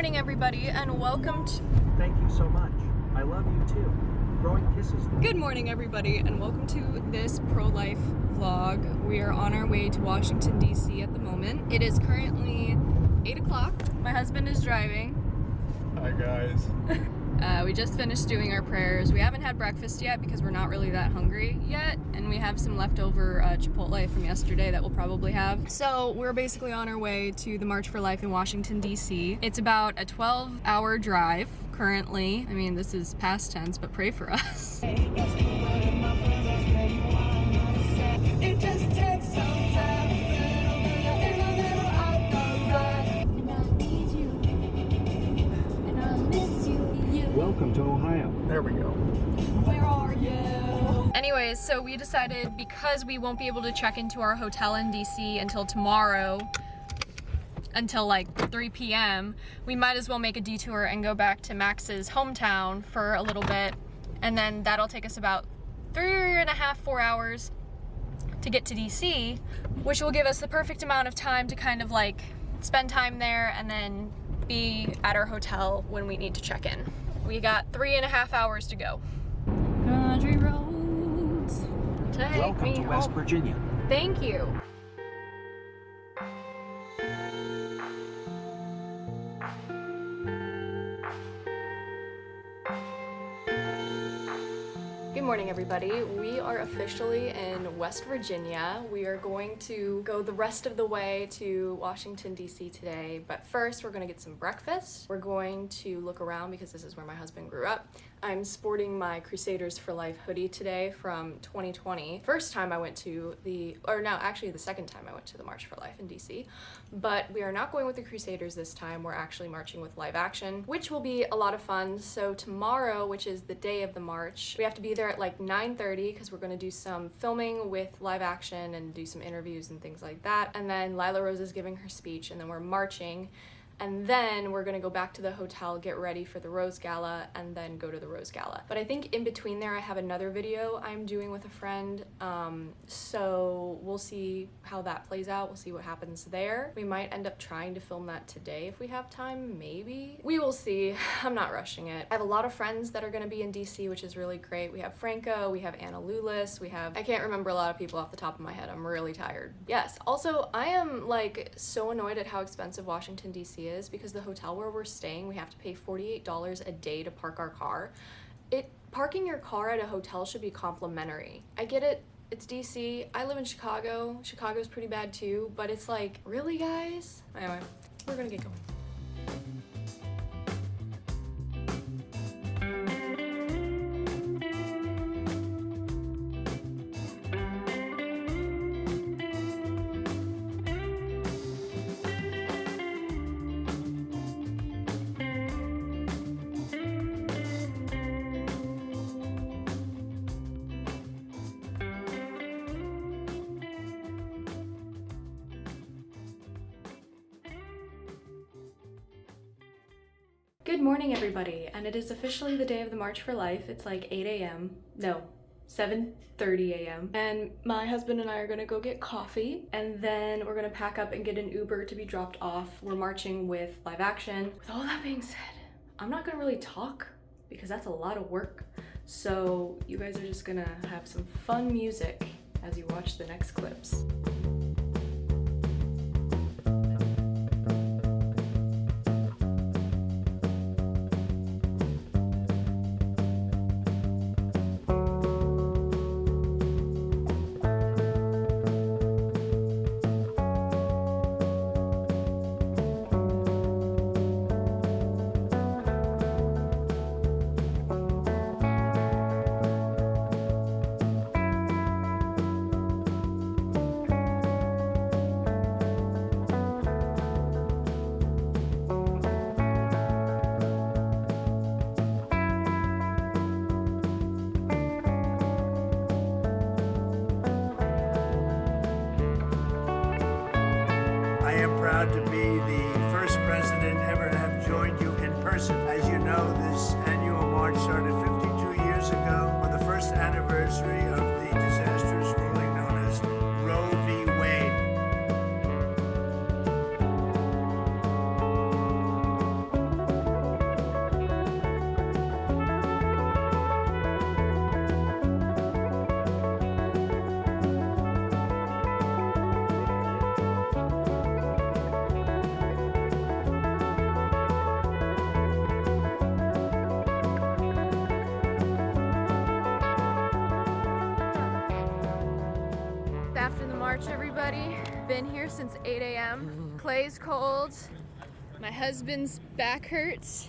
morning, everybody, and welcome to... Thank you so much. I love you too. Throwing kisses. Good morning, everybody, and welcome to this pro-life vlog. We are on our way to Washington, D.C. at the moment. It is currently 8 o'clock. My husband is driving. Hi, guys. We just finished doing our prayers. We haven't had breakfast yet because we're not really that hungry yet, and we have some leftover Chipotle from yesterday that we'll probably have. So we're basically on our way to the March for Life in Washington, D.C. It's about a 12-hour drive currently. I mean, this is past tense, but pray for us. It just takes some time. Welcome to Ohio. There we go. Where are you? Anyways, so we decided because we won't be able to check into our hotel in DC until tomorrow, until like 3 p.m., we might as well make a detour and go back to Max's hometown for a little bit, and then that'll take us about 3.5, 4 hours to get to DC, which will give us the perfect amount of time to kind of like spend time there and then be at our hotel when we need to check in. We got 3.5 hours to go. Country roads, take Welcome me to West home. Virginia. Thank you. Good morning, everybody. We are officially in West Virginia. We are going to go the rest of the way to Washington, D.C. today, but first we're going to get some breakfast. We're going to look around because this is where my husband grew up. I'm sporting my Crusaders for Life hoodie today from 2020. First time I went to the second time I went to the March for Life in D.C., but we are not going with the Crusaders this time. We're actually marching with Live Action, which will be a lot of fun. So tomorrow, which is the day of the march, we have to be there at like 9:30 because we're going to do some filming with Live Action and do some interviews and things like that. And then Lila Rose is giving her speech, and then we're marching. And then we're gonna go back to the hotel, get ready for the Rose Gala, and then go to the Rose Gala. But I think in between there I have another video I'm doing with a friend, so we'll see how that plays out. We'll see what happens there. We might end up trying to film that today if we have time, maybe. We will see. I'm not rushing it. I have a lot of friends that are gonna be in DC, which is really great. We have Franco, we have Anna Lulis, I can't remember a lot of people off the top of my head. I'm really tired. Yes, also I am like so annoyed at how expensive Washington, DC is because the hotel where we're staying, we have to pay $48 a day to park our car. Parking your car at a hotel should be complimentary. I get it, it's DC. I live in Chicago. Chicago's pretty bad too, but it's like, really, guys? Anyway, we're gonna get going. Good morning, everybody, and it is officially the day of the March for Life. It's like 8 a.m. No, 7:30 a.m. And my husband and I are gonna go get coffee, and then we're gonna pack up and get an Uber to be dropped off. We're marching with Live Action. With all that being said, I'm not gonna really talk because that's a lot of work. So you guys are just gonna have some fun music as you watch the next clips. proud to be the first president ever to have joined you in person. As you know, this annual march started 52 years ago on the first anniversary of the disastrous ruling known as Roe v. Wade. march, everybody. Been here since 8 a.m. Clay's cold. My husband's back hurts.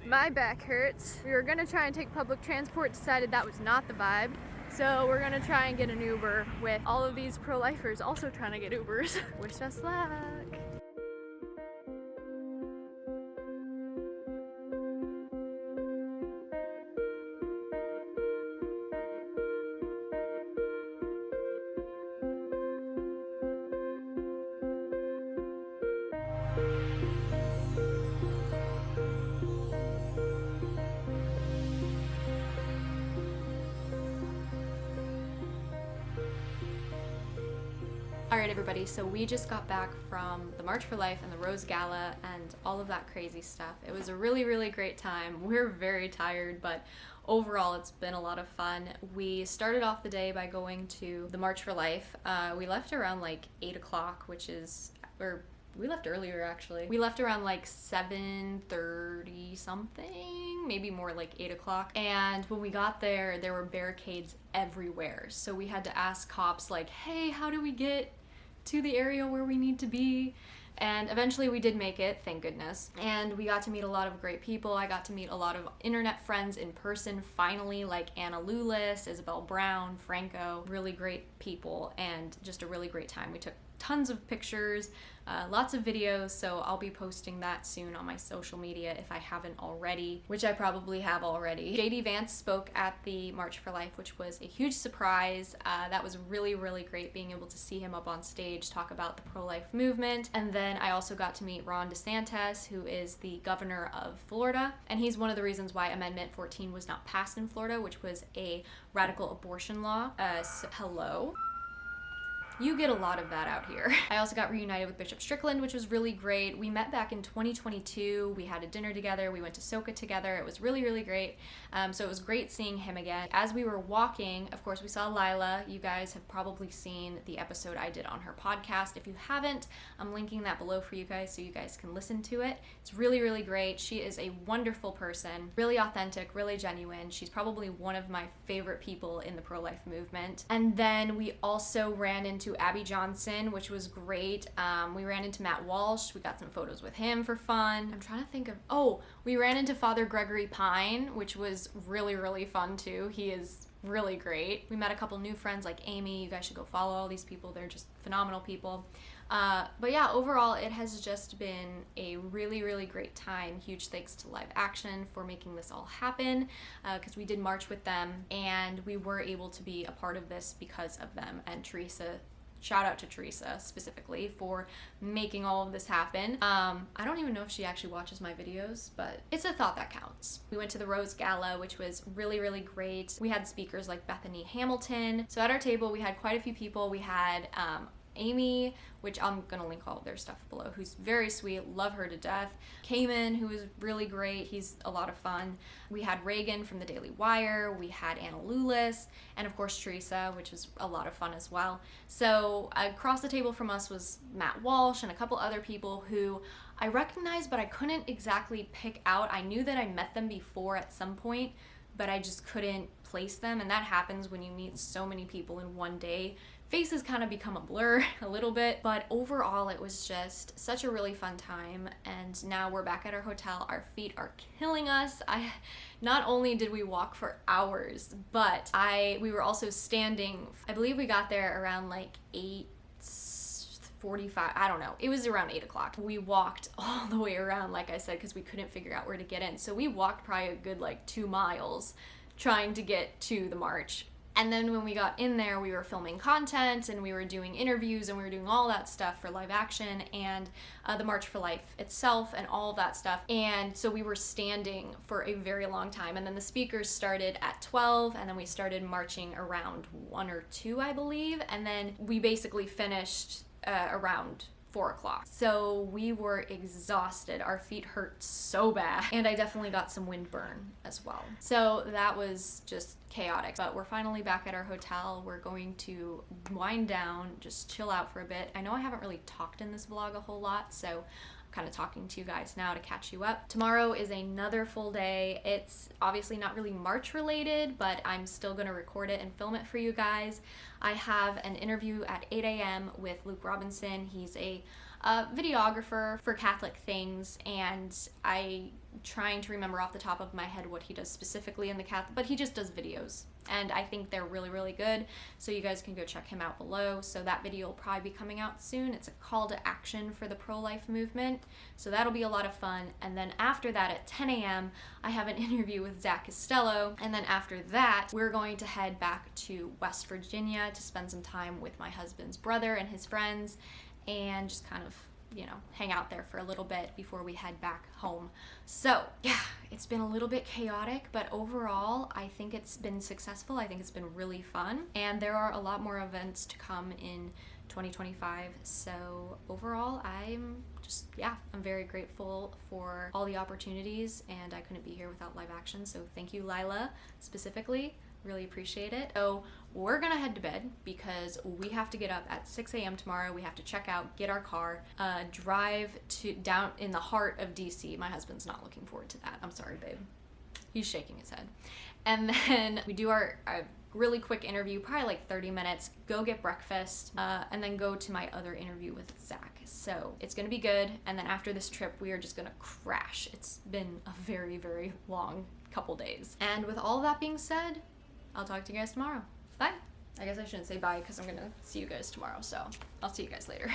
My back hurts. We were gonna try and take public transport, decided that was not the vibe. So we're gonna try and get an Uber with all of these pro-lifers also trying to get Ubers. Wish us luck. Alright everybody, so we just got back from the March for Life and the Rose Gala and all of that crazy stuff. It was a really, really great time. We're very tired, but overall it's been a lot of fun. We started off the day by going to the March for Life. We left around like 8 o'clock, we left earlier actually. We left around like 7:30 something, maybe more like 8 o'clock. And when we got there, there were barricades everywhere. So we had to ask cops like, hey, how do we get to the area where we need to be? And eventually we did make it, thank goodness. And we got to meet a lot of great people. I got to meet a lot of internet friends in person, finally, like Anna Lulis, Isabel Brown, Franco, really great people, and just a really great time. We took tons of pictures, lots of videos, so I'll be posting that soon on my social media if I haven't already, which I probably have already. JD Vance spoke at the March for Life, which was a huge surprise. That was really, really great being able to see him up on stage, talk about the pro-life movement. And then I also got to meet Ron DeSantis, who is the governor of Florida, and he's one of the reasons why Amendment 14 was not passed in Florida, which was a radical abortion law. Hello? You get a lot of that out here. I also got reunited with Bishop Strickland, which was really great. We met back in 2022. We had a dinner together. We went to Soka together. It was really, really great. So it was great seeing him again. As we were walking, of course, we saw Lila. You guys have probably seen the episode I did on her podcast. If you haven't, I'm linking that below for you guys so you guys can listen to it. It's really, really great. She is a wonderful person, really authentic, really genuine. She's probably one of my favorite people in the pro-life movement. And then we also ran into Abby Johnson, which was great. We ran into Matt Walsh. We got some photos with him for fun. I'm trying to think of, we ran into Father Gregory Pine, which was really, really fun too. He is really great. We met a couple new friends like Amy. You guys should go follow all these people. They're just phenomenal people. But yeah, overall, it has just been a really, really great time. Huge thanks to Live Action for making this all happen, because we did march with them and we were able to be a part of this because of them. And Teresa, shout out to Teresa specifically for making all of this happen. I don't even know if she actually watches my videos, but it's a thought that counts. We went to the Rose Gala, which was really, really great. We had speakers like Bethany Hamilton. So at our table, we had quite a few people. We had Amy, which I'm gonna link all of their stuff below, who's very sweet, love her to death. Cayman, who was really great, he's a lot of fun. We had Reagan from the Daily Wire, we had Anna Lulis, and of course Teresa, which was a lot of fun as well. So across the table from us was Matt Walsh and a couple other people who I recognized, but I couldn't exactly pick out. I knew that I met them before at some point, but I just couldn't place them, and that happens when you meet so many people in one day. Faces kind of become a blur a little bit, but overall it was just such a really fun time. And now we're back at our hotel. Our feet are killing us. Not only did we walk for hours, but we were also standing. I believe we got there around like 8:45, I don't know. It was around 8 o'clock. We walked all the way around, like I said, because we couldn't figure out where to get in. So we walked probably a good like 2 miles trying to get to the march. And then when we got in there, we were filming content and we were doing interviews and we were doing all that stuff for Live Action and the March for Life itself and all of that stuff. And so we were standing for a very long time. And then the speakers started at 12 and then we started marching around 1 or 2, I believe. And then we basically finished around 4 o'clock. So we were exhausted. Our feet hurt so bad. And I definitely got some wind burn as well. So that was just chaotic. But we're finally back at our hotel. We're going to wind down, just chill out for a bit. I know I haven't really talked in this vlog a whole lot, so I'm kind of talking to you guys now to catch you up. Tomorrow is another full day. It's obviously not really March related, but I'm still gonna record it and film it for you guys. I have an interview at 8 a.m. with Luke Robinson. He's a videographer for Catholic things, and I trying to remember off the top of my head what he does specifically in the Catholic, but he just does videos, and I think they're really, really good, so you guys can go check him out below. So that video will probably be coming out soon. It's a call to action for the pro-life movement, so that'll be a lot of fun. And then after that at 10 a.m. I have an interview with Zach Costello, and then after that we're going to head back to West Virginia to spend some time with my husband's brother and his friends, and just kind of, you know, hang out there for a little bit before we head back home. So yeah, it's been a little bit chaotic, but overall I think it's been successful. I think it's been really fun, and there are a lot more events to come in 2025. So overall I'm very grateful for all the opportunities, and I couldn't be here without live action. So thank you, Lila, specifically. Really appreciate it. So we're gonna head to bed because we have to get up at 6 a.m. tomorrow. We have to check out, get our car, drive to down in the heart of DC. My husband's not looking forward to that. I'm sorry, babe. He's shaking his head. And then we do our really quick interview, probably like 30 minutes, go get breakfast, and then go to my other interview with Zach. So it's gonna be good. And then after this trip, we are just gonna crash. It's been a very, very long couple days. And with all that being said, I'll talk to you guys tomorrow. Bye. I guess I shouldn't say bye because I'm gonna see you guys tomorrow, so I'll see you guys later.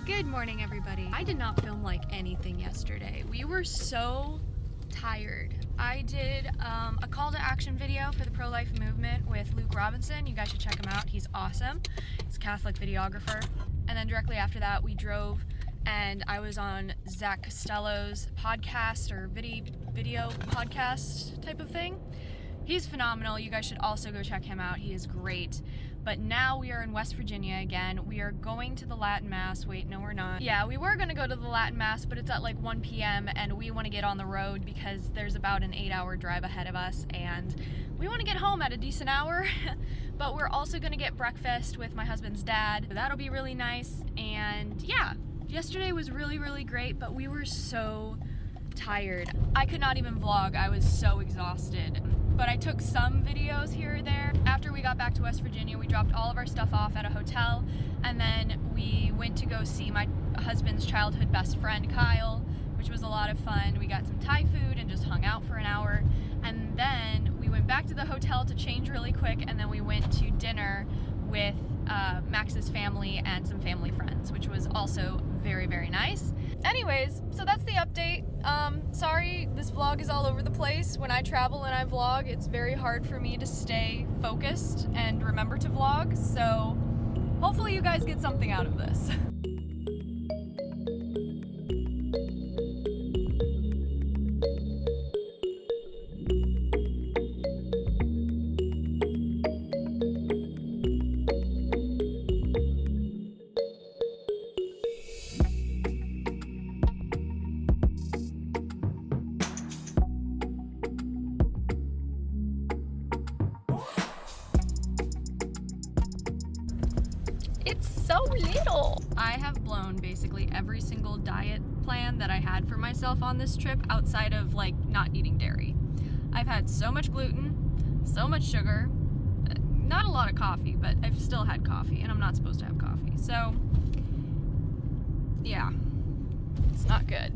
Good morning, everybody. I did not film like anything yesterday. We were so tired. I did a call to action video for the pro-life movement with Luke Robinson. You guys should check him out. He's awesome. He's a Catholic videographer. And then directly after that, we drove and I was on Zach Costello's podcast or video podcast type of thing. He's phenomenal. You guys should also go check him out. He is great. But now we are in West Virginia again. We are going to the Latin Mass. Wait, no, we're not. Yeah, we were gonna go to the Latin Mass, but it's at like 1 p.m. and we wanna get on the road because there's about an 8-hour drive ahead of us and we wanna get home at a decent hour. But we're also gonna get breakfast with my husband's dad. That'll be really nice. And yeah, yesterday was really, really great, but we were so tired. I could not even vlog. I was so exhausted. But I took some videos here or there. After we got back to West Virginia, we dropped all of our stuff off at a hotel, and then we went to go see my husband's childhood best friend, Kyle, which was a lot of fun. We got some Thai food and just hung out for an hour. And then we went back to the hotel to change really quick, and then we went to dinner with Max's family and some family friends, which was also very, very nice. Anyways, so that's the update. Sorry, this vlog is all over the place. When I travel and I vlog, it's very hard for me to stay focused and remember to vlog, so hopefully you guys get something out of this. It's so little. I have blown basically every single diet plan that I had for myself on this trip outside of like not eating dairy. I've had so much gluten, so much sugar, not a lot of coffee, but I've still had coffee, and I'm not supposed to have coffee. So, yeah, it's not good.